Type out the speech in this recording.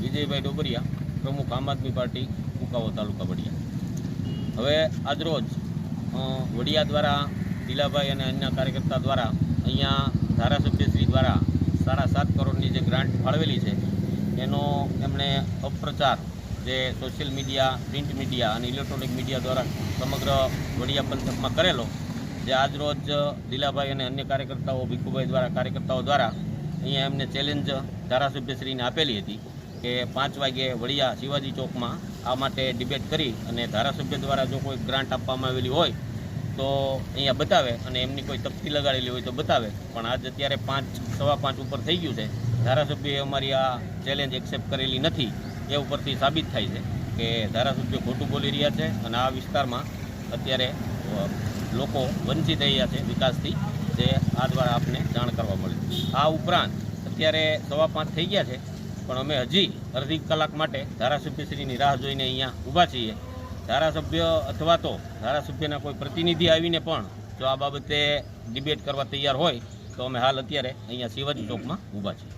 વિજયભાઈ ડોબરિયા, પ્રમુખ આમ આદમી પાર્ટી કુકાવો તાલુકા વડિયા। હવે આજરોજ વડિયા દ્વારા દિલાભાઈ અને અન્ય કાર્યકર્તા દ્વારા અહીંયા ધારાસભ્યશ્રી દ્વારા 7.5 કરોડની જે ગ્રાન્ટ ફાળવેલી છે એનો એમણે અપપ્રચાર જે સોશિયલ મીડિયા, પ્રિન્ટ મીડિયા અને ઇલેક્ટ્રોનિક મીડિયા દ્વારા સમગ્ર વડિયા પંથકમાં કરેલો, જે આજરોજ દિલાભાઈ અને અન્ય કાર્યકર્તાઓ, ભીખુભાઈ દ્વારા કાર્યકર્તાઓ દ્વારા અહીંયા એમને ચેલેન્જ ધારાસભ્યશ્રીને આપેલી હતી કે 5 વાગે વડિયા શિવાજી ચોકમાં આ માટે ડિબેટ કરી અને ધારાસભ્ય દ્વારા જો કોઈ ગ્રાન્ટ આપવામાં આવેલી હોય તો અહીંયા બતાવે અને એમની કોઈ તકતી લગાડેલી હોય તો બતાવે। પણ આજ અત્યારે 5:15 ઉપર થઈ ગયું છે, ધારાસભ્યએ અમારી આ ચેલેન્જ એક્સેપ્ટ કરેલી નથી। એ ઉપરથી સાબિત થાય છે કે ધારાસભ્ય ખોટું બોલી રહ્યા છે અને આ વિસ્તારમાં અત્યારે લોકો વંચિત રહ્યા છે વિકાસથી, જે આ દ્વારા આપને જાણ કરવા મળે। આ ઉપરાંત અત્યારે 5:15 થઈ ગયા છે, પણ અમે હજી અડધી કલાક માટે ધારાસભ્યશ્રીની રાહ જોઈને અહીંયા ઊભા છીએ। ધારાસભ્ય અથવા તો ધારાસભ્યના કોઈ પ્રતિનિધિ આવીને પણ જો આ બાબતે ડિબેટ કરવા તૈયાર હોય તો અમે હાલ અત્યારે અહીંયા શિવાજી ચોકમાં ઊભા છીએ।